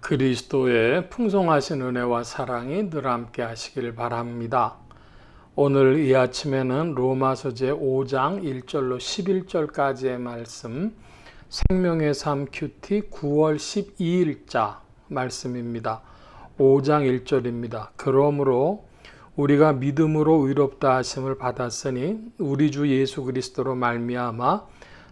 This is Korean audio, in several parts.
그리스도의 풍성하신 은혜와 사랑이 늘 함께 하시길 바랍니다. 오늘 이 아침에는 로마서 제5장 1절로 11절까지의 말씀, 생명의 삶 큐티 9월 12일자 말씀입니다. 5장 1절입니다. 그러므로 우리가 믿음으로 의롭다 하심을 받았으니 우리 주 예수 그리스도로 말미암아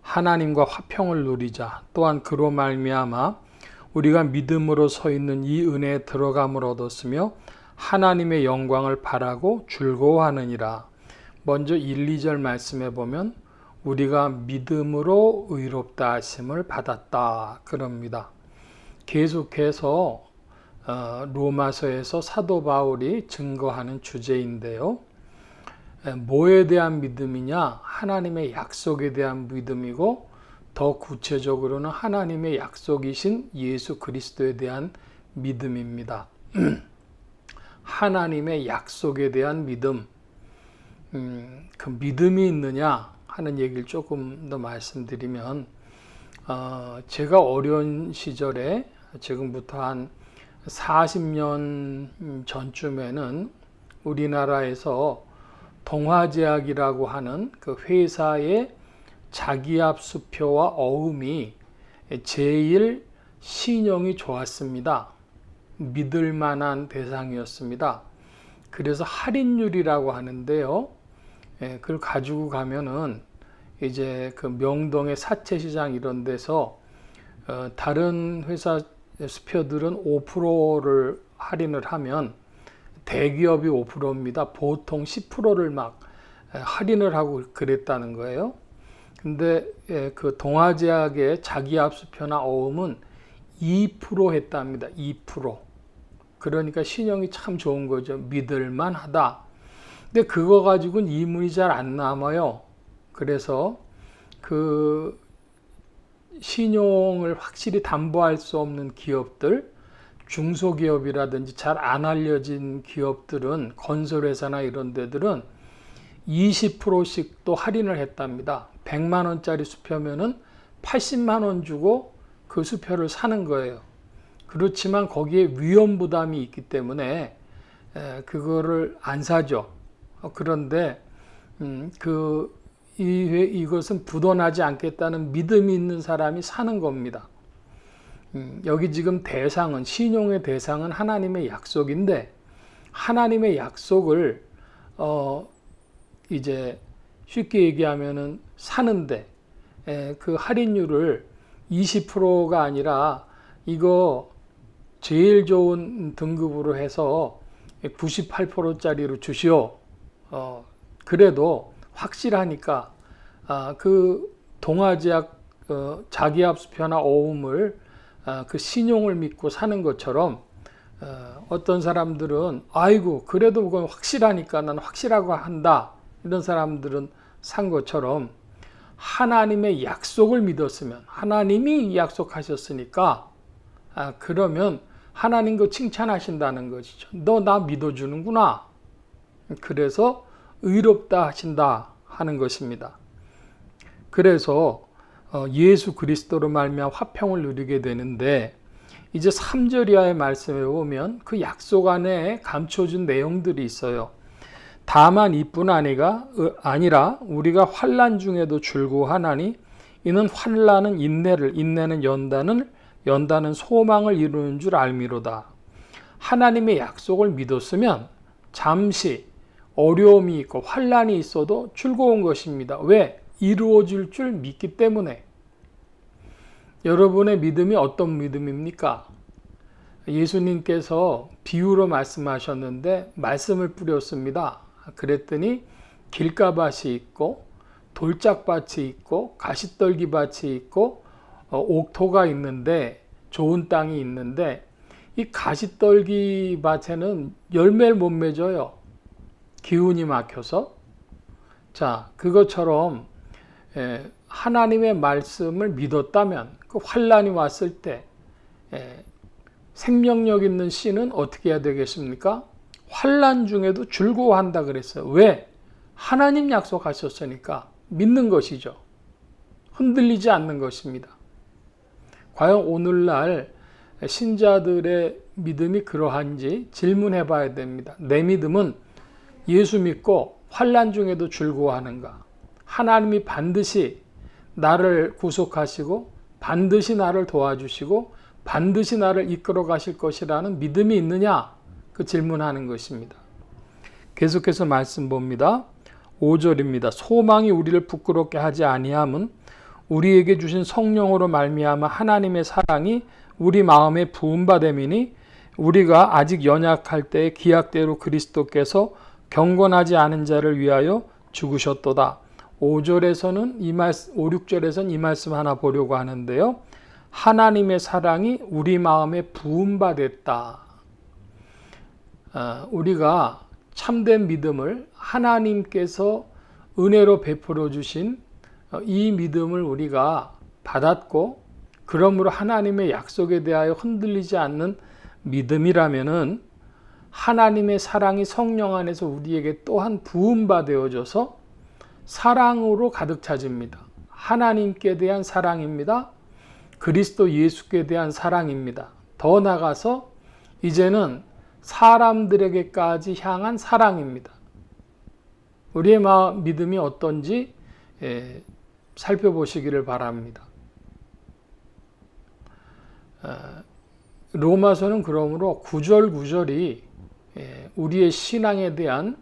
하나님과 화평을 누리자. 또한 그로 말미암아 우리가 믿음으로 서 있는 이 은혜에 들어감을 얻었으며 하나님의 영광을 바라고 즐거워하느니라. 먼저 1, 2절 말씀해 보면 우리가 믿음으로 의롭다 하심을 받았다 그럽니다. 계속해서 로마서에서 사도 바울이 증거하는 주제인데요. 뭐에 대한 믿음이냐? 하나님의 약속에 대한 믿음이고 더 구체적으로는 하나님의 약속이신 예수 그리스도에 대한 믿음입니다. 하나님의 약속에 대한 믿음, 그 믿음이 있느냐 하는 얘기를 조금 더 말씀드리면, 제가 어려운 시절에 지금부터 한 40년 전쯤에는 우리나라에서 동화제약이라고 하는 그 회사의 자기압 수표와 어음이 제일 신용이 좋았습니다. 믿을 만한 대상이었습니다. 그래서 할인율이라고 하는데요. 그걸 가지고 가면은 이제 그 명동의 사채시장 이런 데서 다른 회사 수표들은 5%를 할인을 하면 대기업이 5%입니다. 보통 10%를 막 할인을 하고 그랬다는 거예요. 근데 그 동화제약의 자기압수표나 어음은 2% 했답니다. 2%. 그러니까 신용이 참 좋은 거죠. 믿을만 하다. 근데 그거 가지고는 이문이 잘 안 남아요. 그래서 그 신용을 확실히 담보할 수 없는 기업들, 중소기업이라든지 잘 안 알려진 기업들은, 건설회사나 이런 데들은 20%씩 또 할인을 했답니다. 100만 원짜리 수표면은 80만 원 주고 그 수표를 사는 거예요. 그렇지만 거기에 위험 부담이 있기 때문에 그거를 안 사죠. 그런데 이것은 부도나지 않겠다는 믿음이 있는 사람이 사는 겁니다. 여기 지금 대상은, 신용의 대상은 하나님의 약속인데, 하나님의 약속을 이제 쉽게 얘기하면은 사는데 그 할인율을 20%가 아니라 이거 제일 좋은 등급으로 해서 98%짜리로 주시오. 그래도 확실하니까 그 동화제약 자기압수표나 어음을 그 신용을 믿고 사는 것처럼 어떤 사람들은 아이고 그래도 그건 확실하니까 난 확실하고 한다. 이런 사람들은 산 것처럼 하나님의 약속을 믿었으면, 하나님이 약속하셨으니까 그러면 하나님 그 칭찬하신다는 것이죠. 너 나 믿어주는구나. 그래서 의롭다 하신다 하는 것입니다. 그래서 예수 그리스도로 말미암아 화평을 누리게 되는데, 이제 3절 이하의 말씀에 보면 그 약속 안에 감춰진 내용들이 있어요. 다만 이뿐 아니라 우리가 환난 중에도 즐거워하나니 이는 환난은 인내를, 인내는 연단은 소망을 이루는 줄 알미로다. 하나님의 약속을 믿었으면 잠시 어려움이 있고 환난이 있어도 즐거운 것입니다. 왜? 이루어질 줄 믿기 때문에. 여러분의 믿음이 어떤 믿음입니까? 예수님께서 비유로 말씀하셨는데 말씀을 뿌렸습니다. 그랬더니 길가밭이 있고 돌짝밭이 있고 가시떨기밭이 있고 옥토가 있는데, 좋은 땅이 있는데, 이 가시떨기밭에는 열매를 못 맺어요. 기운이 막혀서. 자, 그것처럼 하나님의 말씀을 믿었다면 그 환난이 왔을 때 생명력 있는 씨는 어떻게 해야 되겠습니까? 환난 중에도 즐거워한다 그랬어요. 왜? 하나님 약속하셨으니까 믿는 것이죠. 흔들리지 않는 것입니다. 과연 오늘날 신자들의 믿음이 그러한지 질문해 봐야 됩니다. 내 믿음은 예수 믿고 환난 중에도 즐거워하는가? 하나님이 반드시 나를 구속하시고 반드시 나를 도와주시고 반드시 나를 이끌어 가실 것이라는 믿음이 있느냐? 그 질문하는 것입니다. 계속해서 말씀 봅니다. 5절입니다. 소망이 우리를 부끄럽게 하지 아니함은 우리에게 주신 성령으로 말미암아 하나님의 사랑이 우리 마음에 부음받음이니 우리가 아직 연약할 때에 기약대로 그리스도께서 경건하지 않은 자를 위하여 죽으셨도다. 5절에서는 5, 6절에서는 이 말씀 하나 보려고 하는데요. 하나님의 사랑이 우리 마음에 부음받았다. 우리가 참된 믿음을 하나님께서 은혜로 베풀어 주신 이 믿음을 우리가 받았고 그러므로 하나님의 약속에 대하여 흔들리지 않는 믿음이라면은 하나님의 사랑이 성령 안에서 우리에게 또한 부음받아져서 사랑으로 가득 차집니다. 하나님께 대한 사랑입니다. 그리스도 예수께 대한 사랑입니다. 더 나아가서 이제는 사람들에게까지 향한 사랑입니다. 우리의 믿음이 어떤지 살펴보시기를 바랍니다. 로마서는 그러므로 구절구절이 우리의 신앙에 대한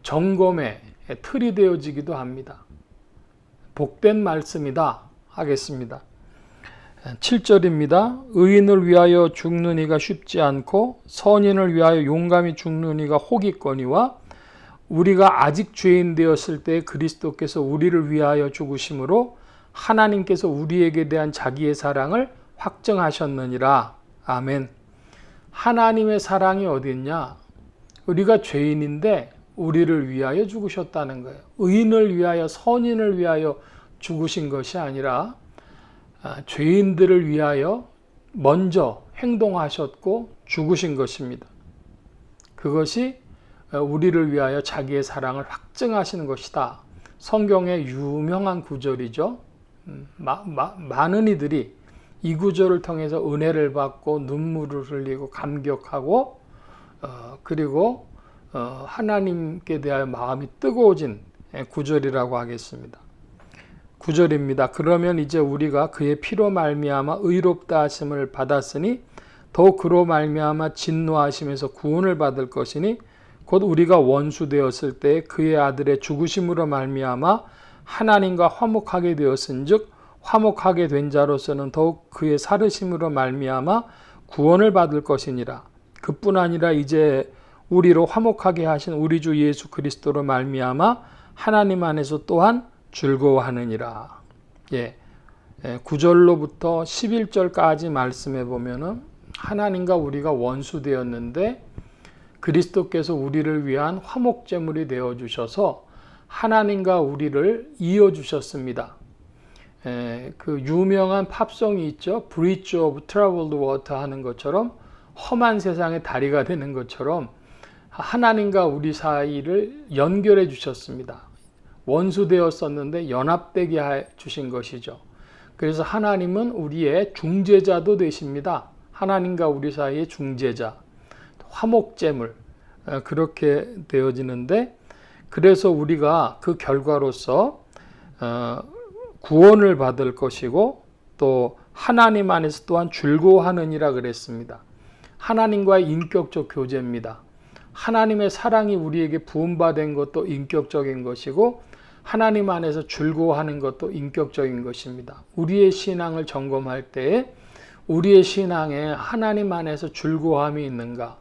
점검의 틀이 되어지기도 합니다. 복된 말씀이다 하겠습니다. 7절입니다. 의인을 위하여 죽는 이가 쉽지 않고 선인을 위하여 용감히 죽는 이가 혹 있거니와 우리가 아직 죄인 되었을 때 그리스도께서 우리를 위하여 죽으심으로 하나님께서 우리에게 대한 자기의 사랑을 확증하셨느니라. 아멘. 하나님의 사랑이 어디 있냐? 우리가 죄인인데 우리를 위하여 죽으셨다는 거예요. 의인을 위하여 선인을 위하여 죽으신 것이 아니라 죄인들을 위하여 먼저 행동하셨고 죽으신 것입니다. 그것이 우리를 위하여 자기의 사랑을 확증하시는 것이다. 성경의 유명한 구절이죠. 많은 이들이 이 구절을 통해서 은혜를 받고 눈물을 흘리고 감격하고 그리고 하나님께 대하여 마음이 뜨거워진 구절이라고 하겠습니다. 9절입니다. 그러면 이제 우리가 그의 피로 말미암아 의롭다 하심을 받았으니 더욱 그로 말미암아 진노하심에서 구원을 받을 것이니 곧 우리가 원수 되었을 때 그의 아들의 죽으심으로 말미암아 하나님과 화목하게 되었은즉 화목하게 된 자로서는 더욱 그의 살으심으로 말미암아 구원을 받을 것이니라. 그뿐 아니라 이제 우리로 화목하게 하신 우리 주 예수 그리스도로 말미암아 하나님 안에서 또한 즐거워하느니라. 9절로부터 11절까지 말씀해 보면은 하나님과 우리가 원수 되었는데 그리스도께서 우리를 위한 화목제물이 되어 주셔서 하나님과 우리를 이어 주셨습니다. 그 유명한 팝송이 있죠. Bridge of Troubled Water 하는 것처럼 험한 세상의 다리가 되는 것처럼 하나님과 우리 사이를 연결해 주셨습니다. 원수 되었었는데 연합되게 해 주신 것이죠. 그래서 하나님은 우리의 중재자도 되십니다. 하나님과 우리 사이의 중재자, 화목제물 그렇게 되어지는데 그래서 우리가 그 결과로서 구원을 받을 것이고 또 하나님 안에서 또한 즐거워하느니라 그랬습니다. 하나님과의 인격적 교제입니다. 하나님의 사랑이 우리에게 부음받은 것도 인격적인 것이고 하나님 안에서 즐거워하는 것도 인격적인 것입니다. 우리의 신앙을 점검할 때에 우리의 신앙에 하나님 안에서 즐거움이 있는가?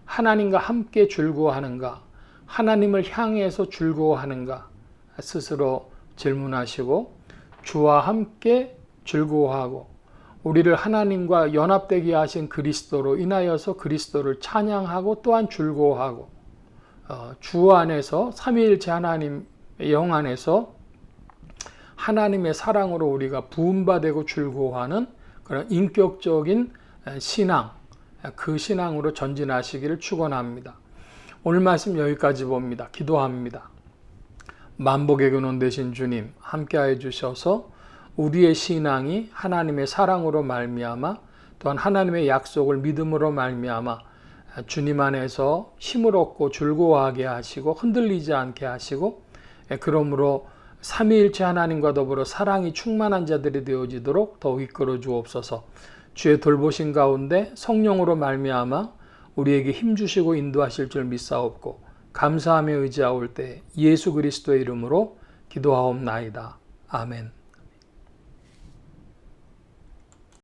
하나님과 함께 즐거워하는가? 하나님을 향해서 즐거워하는가? 스스로 질문하시고 주와 함께 즐거워하고 우리를 하나님과 연합되게 하신 그리스도로 인하여서 그리스도를 찬양하고 또한 즐거워하고 주 안에서 삼위일체 하나님의 영 안에서 하나님의 사랑으로 우리가 부음받고 즐거워하는 그런 인격적인 신앙, 그 신앙으로 전진하시기를 축원합니다. 오늘 말씀 여기까지 봅니다. 기도합니다. 만복의 근원 되신 주님 함께하여 주셔서 우리의 신앙이 하나님의 사랑으로 말미암아 또한 하나님의 약속을 믿음으로 말미암아 주님 안에서 힘을 얻고 즐거워하게 하시고 흔들리지 않게 하시고, 그러므로 삼위일체 하나님과 더불어 사랑이 충만한 자들이 되어지도록 더욱 이끌어 주옵소서. 주의 돌보신 가운데 성령으로 말미암아 우리에게 힘주시고 인도하실 줄 믿사옵고 감사하며 의지하올 때 예수 그리스도의 이름으로 기도하옵나이다. 아멘.